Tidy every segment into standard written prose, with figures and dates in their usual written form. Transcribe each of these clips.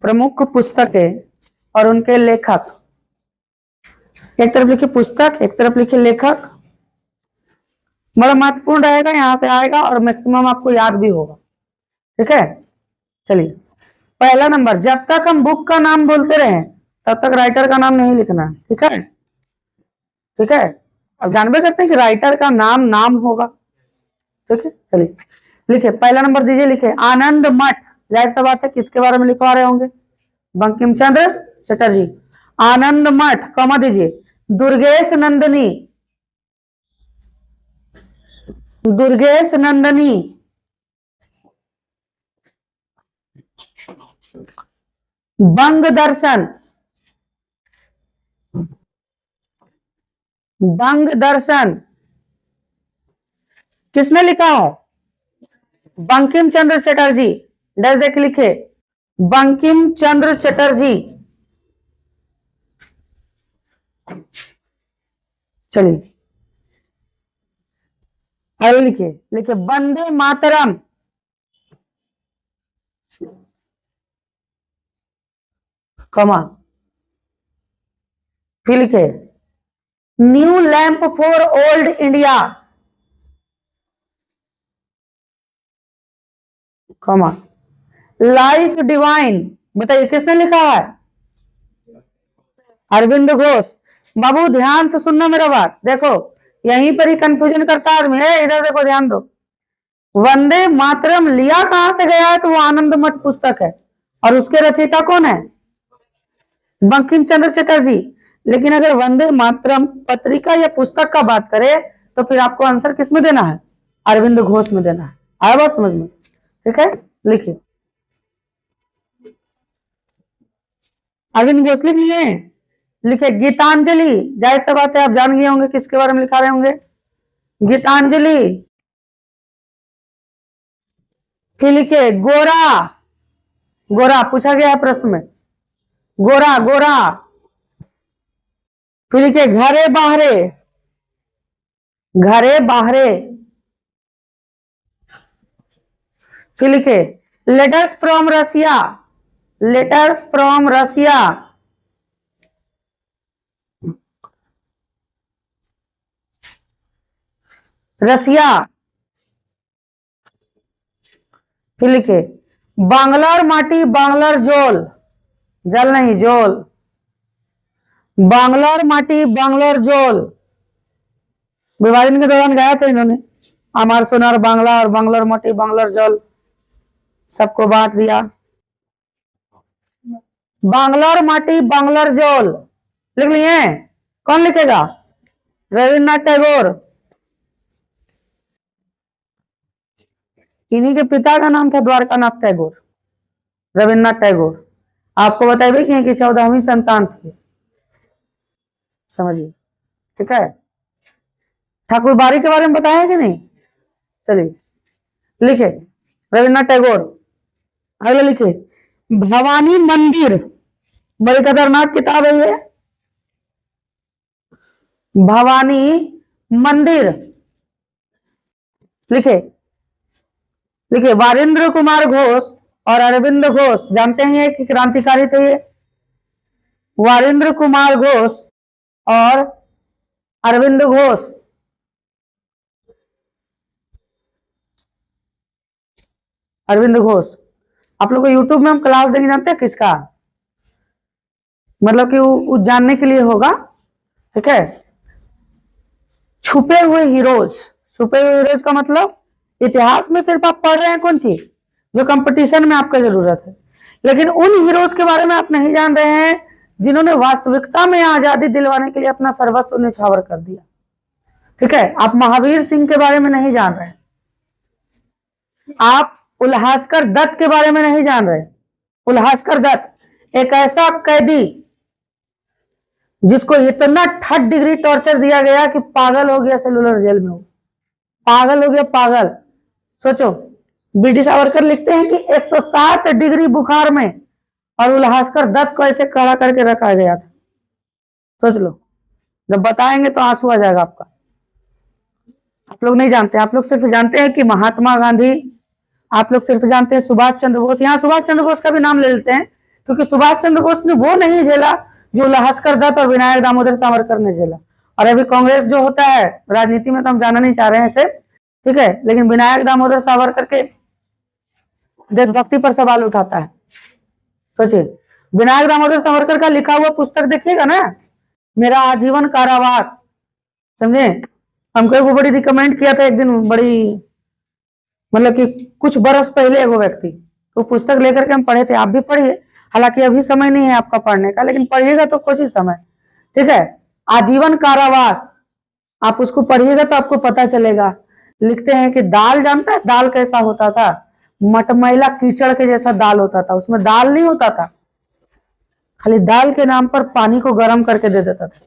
प्रमुख पुस्तकें और उनके लेखक। एक तरफ लिखिए पुस्तक, एक तरफ लिखिए लेखक। बड़ा महत्वपूर्ण रहेगा, यहां से आएगा और मैक्सिमम आपको याद भी होगा। ठीक है, चलिए पहला नंबर, जब तक हम बुक का नाम बोलते रहे तब तक राइटर का नाम नहीं लिखना। ठीक है, ठीक है। अब जानबे करते हैं कि राइटर का नाम नाम होगा। ठीक है, चलिए लिखिए पहला नंबर दीजिए, लिखिए आनंद मठ। जाहिर सा बात है किसके बारे में लिखवा रहे होंगे, बंकिम चंद्र चटर्जी। आनंद मठ, कॉमा दीजिए। दुर्गेश नंदिनी, दुर्गेश नंदिनी। बंग दर्शन, बंग दर्शन किसने लिखा है, बंकिम चंद्र चटर्जी। डैश देख लिखे, बंकिम चंद्र चटर्जी। चलिए आगे लिखिए, लिखिए वंदे मातरम, कमा। फिर लिखे new lamp for old India, कमा। लाइफ डिवाइन, बताइए किसने लिखा है, अरविंद घोष। बाबू ध्यान से सुनना मेरा बात, देखो यहीं पर ही कंफ्यूजन करता है आदमी। इधर देखो, ध्यान दो। वंदे मातरम लिया कहां से गया है, तो वो आनंद मठ पुस्तक है, और उसके रचयिता कौन है, बंकिम चंद्र चटर्जी। लेकिन अगर वंदे मातरम पत्रिका या पुस्तक का बात करें तो फिर आपको आंसर किस में देना है, अरविंद घोष में देना है। आया बात समझ में। ठीक है, लिखिए अरविंद घोष लिख लिए। लिखे गीतांजलि, जाहिर सा बात है आप जान गए होंगे किसके बारे में लिखा रहे होंगे, गीतांजलि। फिर लिखे गोरा, गोरा पूछा गया है प्रश्न में, गोरा गोरा। फिर लिखे घरे बाहरे, घरे बाहरे। फिर लिखे letters from Russia, letters from Russia. Russia. फिर लिखे बांग्लार माटी बांग्लार जोल, जल नहीं जोल, बांग्लार माटी बांग्लार जोल। विभाजन के दौरान गाया था इन्होंने, अमर सोनार बांग्ला और बांग्लार माटी बांग्लार जल, सबको बांट दिया। बांग्लार माटी बांग्लार जोल लिख लिए। कौन लिखेगा, रविन्द्रनाथ टैगोर। इन्हीं के पिता का नाम था द्वारकानाथ टैगोर, रविन्द्रनाथ टैगोर। आपको बताइए कि इनकी 14वीं संतान थी, समझिए। ठीक है, ठाकुर बारी के बारे में बताया कि नहीं, चलिए लिखे रविन्द्रनाथ टैगोर। अगले लिखे भवानी मंदिर, बड़ी खतरनाक किताब है ये, भवानी मंदिर। लिखे, लिखे वारिंद्र कुमार घोष और अरविंद घोष, जानते हैं कि क्रांतिकारी थे ये, वारिंद्र कुमार घोष और अरविंद घोष। अरविंद घोष, आप लोग को यूट्यूब में हम क्लास देंगे, जानते हैं किसका, मतलब कि वो जानने के लिए होगा। ठीक है, छुपे हुए हीरोज। छुपे हुए हीरोज का मतलब इतिहास में सिर्फ आप पढ़ रहे हैं कौन चीज, जो कंपटीशन में आपका जरूरत है, लेकिन उन हीरोज के बारे में आप नहीं जान रहे हैं जिन्होंने वास्तविकता में आजादी दिलवाने के लिए अपना सर्वस्व न्यौछावर कर दिया। ठीक है, आप महावीर सिंह के बारे में नहीं जान रहे, आप उल्हासकर दत्त के बारे में नहीं जान रहे। उल्हासकर दत्त एक ऐसा कैदी जिसको इतना 3rd डिग्री टॉर्चर दिया गया कि पागल हो गया सेलुलर जेल में, हो पागल हो गया, पागल। सोचो, बीडी सावरकर लिखते हैं कि 107 डिग्री बुखार में, और उल्हासकर दत्त को ऐसे खड़ा करके रखा गया था। सोच लो, जब बताएंगे तो आंसू आ जाएगा आपका। आप लोग नहीं जानते, आप लोग सिर्फ जानते हैं कि महात्मा गांधी, आप लोग सिर्फ जानते हैं सुभाष चंद्र बोस। यहाँ सुभाष चंद्र बोस का भी नाम ले लेते हैं क्योंकि सुभाष चंद्र बोस ने वो नहीं झेला जो भास्कर दत्त और विनायक दामोदर सावरकर ने झेला। और अभी कांग्रेस जो होता है राजनीति में तो हम जाना नहीं चाह रहे हैं इसे, ठीक है, लेकिन विनायक दामोदर सावरकर के देशभक्ति पर सवाल उठाता है। सोचिए, विनायक दामोदर सावरकर का लिखा हुआ पुस्तक देखिएगा ना, मेरा आजीवन कारावास, समझे। हमको वो बड़ी रिकमेंड किया था एक दिन, बड़ी मतलब कि कुछ बरस पहले वो व्यक्ति, तो पुस्तक लेकर के हम पढ़े थे, आप भी पढ़िए। हालांकि अभी समय नहीं है आपका पढ़ने का, लेकिन पढ़िएगा तो कुछ ही समय, ठीक है। आजीवन कारावास, आप उसको पढ़िएगा तो आपको पता चलेगा। लिखते हैं कि दाल, जानता है दाल कैसा होता था? मटमैला कीचड़ के जैसा दाल होता था, उसमें दाल नहीं होता था, खाली दाल के नाम पर पानी को गर्म करके दे देता था,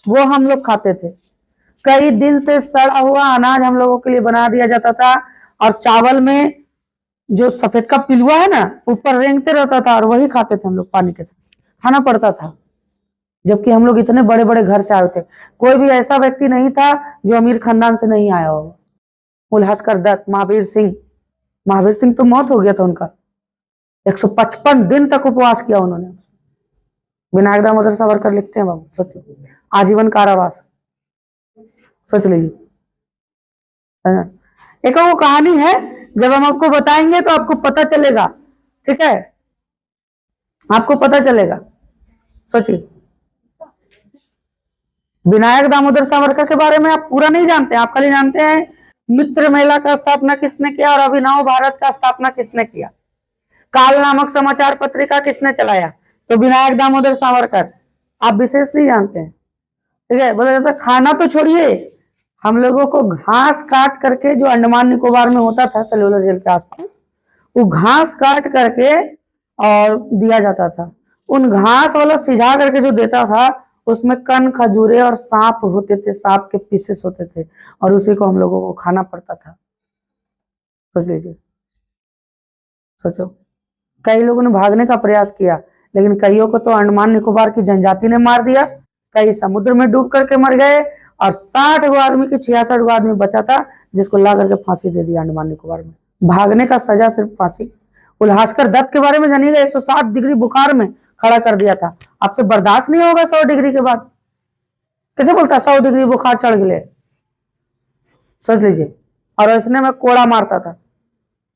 वो हम लोग खाते थे। कई दिन से सड़ा हुआ अनाज हम लोगों के लिए बना दिया जाता था, और चावल में जो सफेद का पिलुआ है ना ऊपर रेंगते रहता था, और वही खाते थे हम लोग, पानी के साथ खाना पड़ता था। जबकि हम लोग इतने बड़े बड़े घर से आए थे, कोई भी ऐसा व्यक्ति नहीं था जो अमीर खानदान से नहीं आया होगा। भास्कर दत्त, महावीर सिंह तो मौत हो गया था उनका, 155 दिन तक उपवास किया उन्होंने। विनायक दामोदर सावरकर लिखते हैं बाबू, सोच लो, आजीवन कारावास, सोच लीजिए। एक वो कहानी है, जब हम आपको बताएंगे तो आपको पता चलेगा, ठीक है, आपको पता चलेगा। सोचिए, विनायक दामोदर सावरकर के बारे में आप पूरा नहीं जानते, आप खाली जानते हैं मित्र मेला का स्थापना किसने किया और अभिनव भारत का स्थापना किसने किया, काल नामक समाचार पत्रिका किसने चलाया, तो विनायक दामोदर सावरकर। आप विशेष नहीं जानते हैं, ठीक है। बोला जाता खाना तो छोड़िए, हम लोगों को घास काट करके, जो अंडमान निकोबार में होता था सेलुलर जेल के आसपास, वो घास काट करके और दिया जाता था। उन घास वाला सिझा करके जो देता था, उसमें कन, खजूरे और सांप होते थे, सांप के पीसेस होते थे, और उसी को हम लोगों को खाना पड़ता था। सोच लीजिए, सोचो। कई लोगों ने भागने का प्रयास किया, लेकिन कईयों को तो अंडमान निकोबार की जनजाति ने मार दिया, कई समुद्र में डूब करके मर गए, और 60 गो आदमी की 66 गो आदमी बचा था, जिसको ला करके फांसी दे दिया अंडमान निकोबार में। भागने का सजा सिर्फ फांसी। भास्कर दत्त के बारे में जानिएगा, 160 डिग्री बुखार में खड़ा कर दिया था। आपसे बर्दाश्त नहीं होगा 100 डिग्री के बाद, कैसे बोलता 100 डिग्री बुखार चढ़ गए, सोच लीजिए। और ऐसने में कोड़ा मारता था।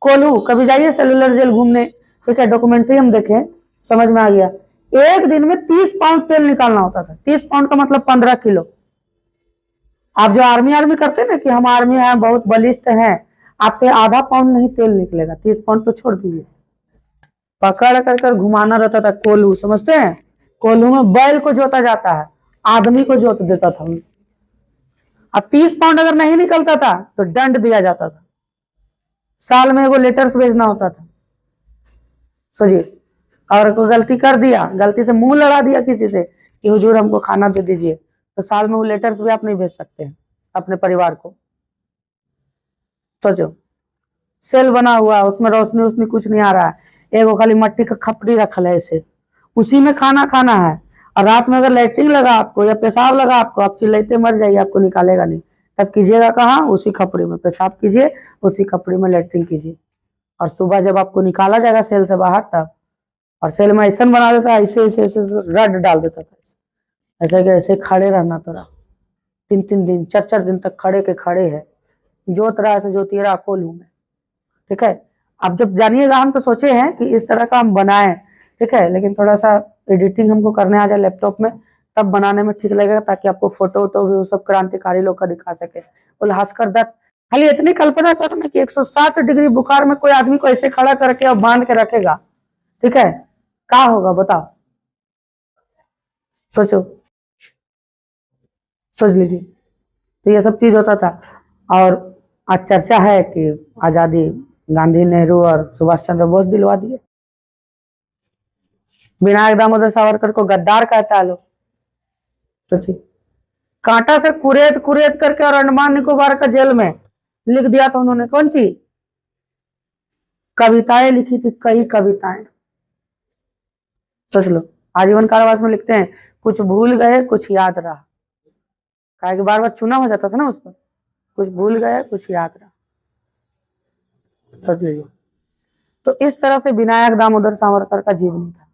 कोल्हू, कभी जाइए सेलुलर जेल घूमने, ठीक है, डॉक्यूमेंट्री हम देखें, समझ में आ गया। एक दिन में 30 पाउंड तेल निकालना होता था। 30 पाउंड का मतलब 15 किलो। आप जो आर्मी करते हैं ना कि हम आर्मी हैं, बहुत बलिष्ठ हैं, आपसे आधा पाउंड नहीं तेल निकलेगा, 30 पाउंड तो छोड़ दीजिए। पकड़ कर घुमाना रहता था कोल्हू, समझते हैं। कोल्हू में बैल को जोता जाता है, आदमी को जोत देता था। अब 30 पाउंड अगर नहीं निकलता था तो दंड दिया जाता था, साल में एगो लेटर्स भेजना होता था। सोचिए, और कोई गलती कर दिया, गलती से मुंह लड़ा दिया किसी से कि हुजूर हमको खाना दे दीजिए, तो साल में वो लेटर्स भी आप नहीं भेज सकते हैं अपने परिवार को। सोचो, सेल बना हुआ, उसमें रोशनी उसमें कुछ नहीं आ रहा है, एगो खाली मट्टी का खपड़ी रखल है ऐसे, उसी में खाना खाना है। और रात में अगर लैट्रिन लगा आपको या पेशाब लगा आपको, आप चिल्लाते मर जाइए, आपको निकालेगा नहीं। तब कीजिएगा कहाँ? उसी खपड़ी में पेशाब कीजिए, उसी खपड़ी में लैट्रिन कीजिए। और सुबह जब आपको निकाला जाएगा सेल से बाहर, तब, और सेल में ऐसा बना देता है, ऐसे ऐसे ऐसे रड डाल देता था, ऐसे ऐसे खड़े रहना तोरा 3-3 दिन 4-4 दिन तक खड़े के खड़े है, जोत रहा से जोती रहा कोल्हू में, ठीक है। अब जब जानिएगा, हम तो सोचे हैं कि इस तरह का हम बनाएं, ठीक है, लेकिन थोड़ा सा एडिटिंग हमको करने आ जाए लैपटॉप में, तब बनाने में ठीक लगेगा, ताकि आपको फोटो वोटो भी वो सब क्रांतिकारी लोग का दिखा सके। भास्कर दत्त, खाली इतनी कल्पना करना कि 160 डिग्री बुखार में कोई आदमी को ऐसे खड़ा करके और बांध के रखेगा, ठीक है, क्या होगा बताओ? सोचो, सोच लीजिए। तो ये सब चीज होता था। और आज चर्चा है कि आजादी गांधी, नेहरू और सुभाष चंद्र बोस दिलवा दिए। विनायक दामोदर सावरकर को गद्दार कहता है लोग। सोचिए, कांटा से कुरेद कुरेद करके और अंडमान निकोबार का जेल में लिख दिया था उन्होंने, कौन सी कविताएं लिखी थी, कई कविताएं। सोच लो, आजीवन कारावास में लिखते हैं, कुछ भूल गए कुछ याद रहा, काहे कि बार बार चुना हो जाता था ना उस पर, कुछ भूल गए कुछ याद रहा। सोच लीजिए। तो इस तरह से विनायक दामोदर सावरकर का जीवन था।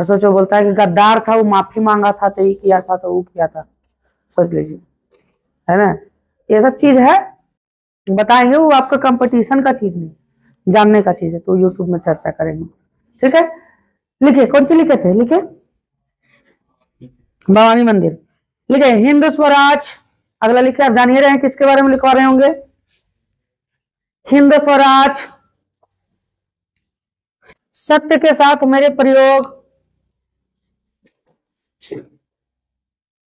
और सोचो बोलता है कि गद्दार था, वो माफी मांगा था, तो ये किया था, तो वो किया था। सोच लीजिए, है ना। ये सब चीज है, बताएंगे, वो आपका कंपटीशन का चीज नहीं, जानने का चीज है, तो यूट्यूब में चर्चा करेंगे। ठीक है, लिखे, कौन सी लिखे थे, लिखे भवानी मंदिर, लिखे हिंद स्वराज। अगला लिखे, आप जानिए रहे हैं किसके बारे में लिखवा रहे होंगे, हिंद स्वराज। सत्य के साथ मेरे प्रयोग,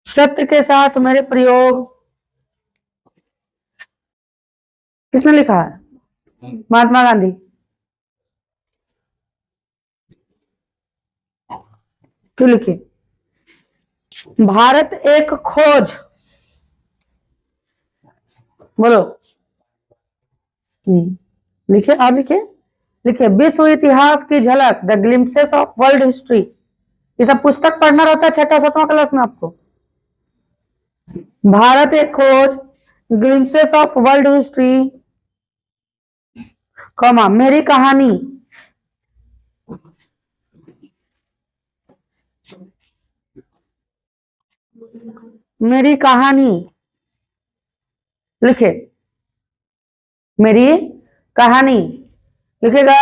सत्य के साथ मेरे प्रयोग, किसने लिखा है, महात्मा गांधी। क्यों लिखे, भारत एक खोज, बोलो। लिखे, और लिखे, लिखे विश्व इतिहास की झलक, the glimpses of world history. ये सब पुस्तक पढ़ना रहता है छठा सातवां क्लास में आपको। भारत एक खोज, glimpses of world history, comma मेरी कहानी, मेरी कहानी, लिखे मेरी कहानी, लिखेगा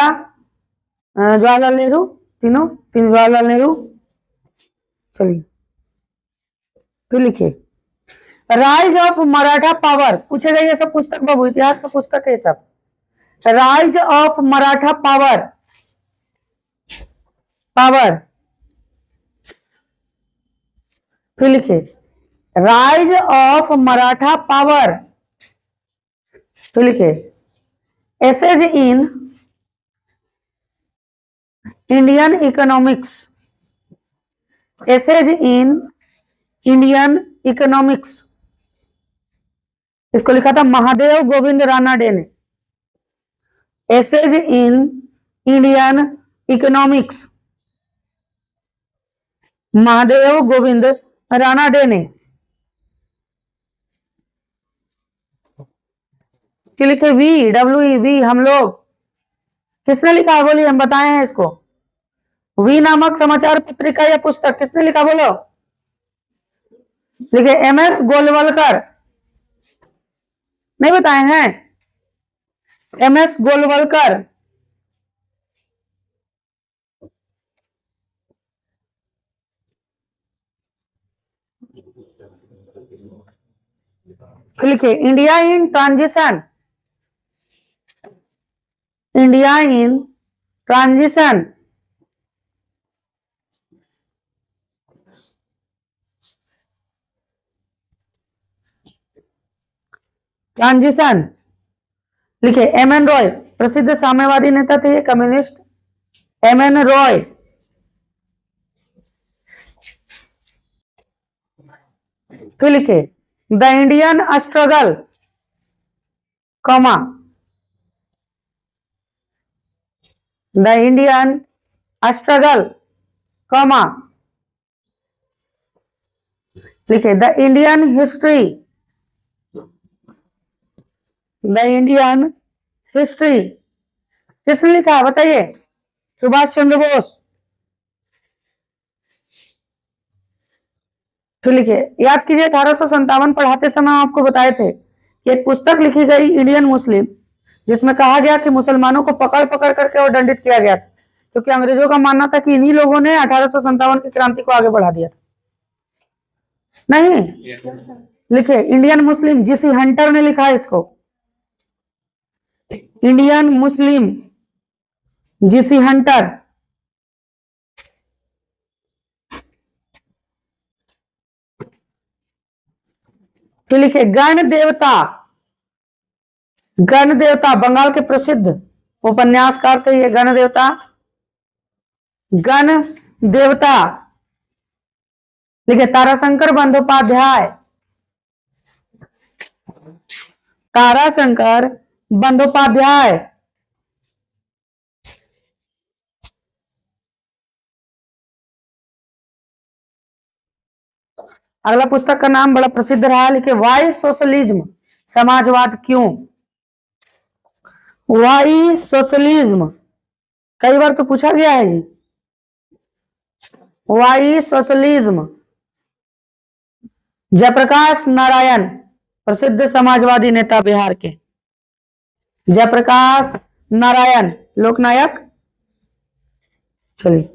जवाहरलाल नेहरू, तीनों तीन जवाहरलाल नेहरू। चलिए फिर लिखिए राइज ऑफ मराठा पावर, पूछेगा ये सब पुस्तक बाबू, इतिहास का पुस्तक है सब। Rise of Maratha power, power, फिर लिखिए राइज ऑफ मराठा पावर, फिर लिखिए essays in Indian economics, essays in Indian economics. इसको लिखा था महादेव गोविंद रानाडे ने, essays in Indian economics, Mahadev Govind Ranade ने। क्यों लिखे वी, डब्ल्यू वी, हम लोग। किसने लिखा है बोलिए, हम बताए हैं इसको। वी नामक समाचार पत्रिका या पुस्तक किसने लिखा, बोलो। लिखे एम एस गोलवलकर, नहीं बताए हैं, एम एस गोलवलकर। लिखे India in transition, India in transition, transition. लिखे एम एन रॉय, प्रसिद्ध साम्यवादी नेता थे ये, कम्युनिस्ट, एम एन रॉय। फिर लिखे the Indian struggle, comma the Indian struggle, comma लिखे the Indian history, the Indian history. किसने लिखा है बताइए, सुभाष चंद्र बोस। फिर लिखिए याद कीजिए 1857 पढ़ाते समय आपको बताए थे कि एक पुस्तक लिखी गई इंडियन मुस्लिम, जिसमें कहा गया कि मुसलमानों को पकड़ पकड़ करके और दंडित किया गया था, क्योंकि अंग्रेजों का मानना था कि इन्हीं लोगों ने 1857 की क्रांति को आगे बढ़ा दिया था। नहीं, लिखे इंडियन मुस्लिम, जीसी हंटर ने लिखा है इसको, इंडियन मुस्लिम, जीसी हंटर। फिर लिखे गण देवता, गण देवता बंगाल के प्रसिद्ध उपन्यासकार थे ये, गण देवता, गण देवता। लिखे ताराशंकर बंदोपाध्याय, ताराशंकर बंदोपाध्याय। अगला पुस्तक का नाम बड़ा प्रसिद्ध रहा, लिखे वाई सोशलिज्म, समाजवाद क्यों। वाई सोशलिज्म कई बार तो पूछा गया है जी, वाई सोशलिज्म। जयप्रकाश नारायण, प्रसिद्ध समाजवादी नेता बिहार के। जयप्रकाश नारायण, लोकनायक। चलिए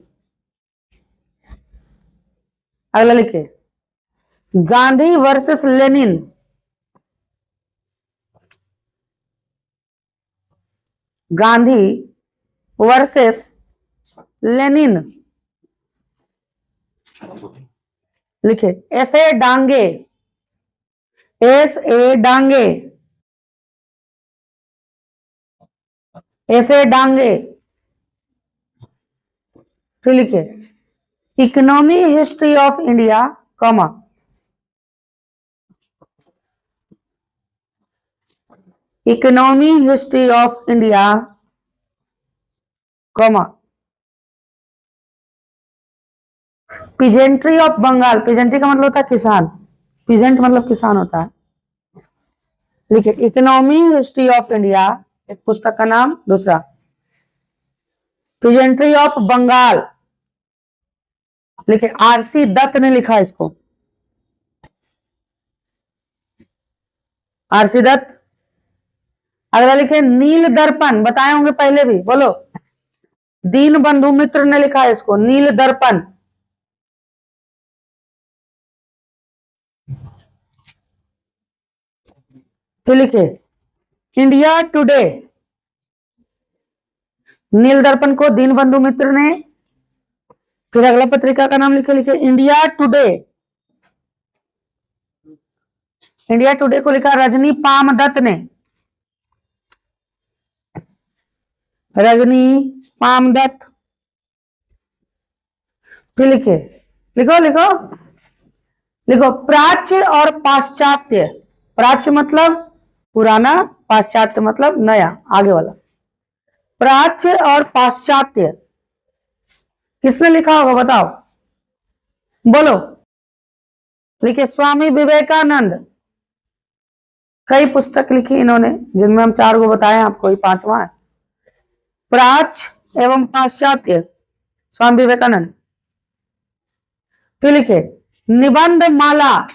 अगला लिखिए, Gandhi versus Lenin. Gandhi versus Lenin. लिखे S A Dange, S A Dange, S A Dange. फिर लिखे economy history of India, comma, economy history of India, comma, peasantry of Bengal. Peasantry का मतलब होता है किसान, पीजेंट मतलब किसान होता है। लिखिए इकोनॉमी हिस्ट्री ऑफ इंडिया, एक पुस्तक का नाम, दूसरा पीजेंट्री ऑफ बंगाल। लिखिए आरसी दत्त ने लिखा इसको, आरसी दत्त। अगला लिखे नील दर्पण, बताए होंगे पहले भी, बोलो। दीन बंधु मित्र ने लिखा है इसको, नील दर्पण। फिर लिखे इंडिया टुडे, नील दर्पण को दीन बंधु मित्र ने। फिर अगला पत्रिका का नाम लिखे इंडिया टुडे। इंडिया टुडे को लिखा रजनी पामदत्त ने, रजनी पामदत्त। फिर लिखे लिखो लिखो लिखो प्राच्य और पाश्चात्य। प्राच्य मतलब पुराना, पाश्चात्य मतलब नया, आगे वाला। प्राच्य और पाश्चात्य किसने लिखा होगा बताओ, बोलो। लिखे स्वामी विवेकानंद। कई पुस्तक लिखी इन्होंने, जिनमें हम 4 को बताए, आपको ही 5वां है। प्राच्य एवं पाश्चात्य, स्वामी विवेकानंद। फिर लिखे निबंध माला,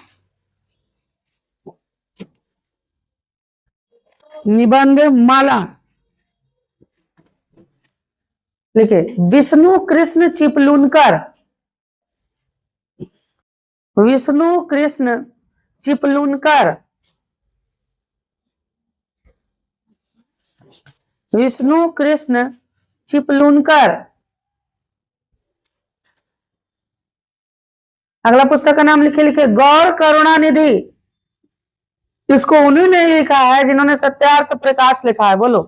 निबंध माला। लिखे विष्णु कृष्ण चिपलूनकर, विष्णु कृष्ण चिपलूनकर, विष्णु कृष्ण चिपलूनकर। अगला पुस्तक का नाम लिखे गौर करुणानिधि। इसको उन्हीं ने लिखा है जिन्होंने सत्यार्थ प्रकाश लिखा है, बोलो।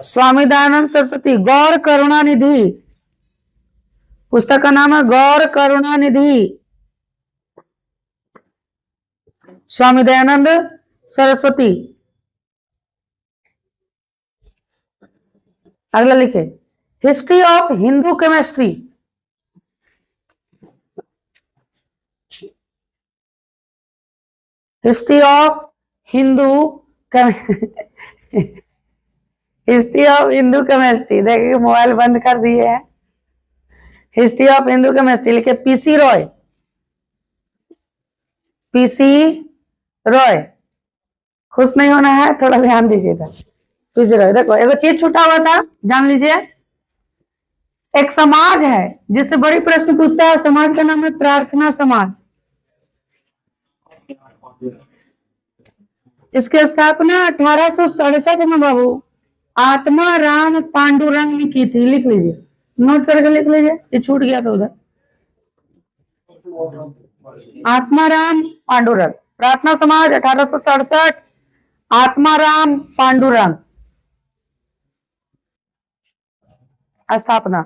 स्वामी दयानंद सरस्वती, गौर करुणानिधि। पुस्तक का नाम है गौर करुणानिधि, स्वामी दयानंद सरस्वती। अगला लिखे history of Hindu chemistry. History of Hindu history of Hindu chemistry. देखिए मोबाइल बंद कर दिए हैं। हिस्ट्री ऑफ हिंदू केमिस्ट्री लिखे पीसी रॉय, पीसी रॉय। खुश नहीं होना है, थोड़ा ध्यान दीजिएगा। पीसी रॉय। देखो एक चीज छूटा हुआ था, जान लीजिए। एक समाज है जिससे बड़ी प्रश्न पूछता है, समाज का नाम है प्रार्थना समाज। इसकी स्थापना 1867 में बाबू आत्मा राम पांडुरंग ने की थी। लिख लीजिए, नोट करके लिख लीजिए, ये छूट गया था उधर। आत्माराम पांडुरंग, प्रार्थना समाज 1867, आत्माराम पांडुरंग स्थापना।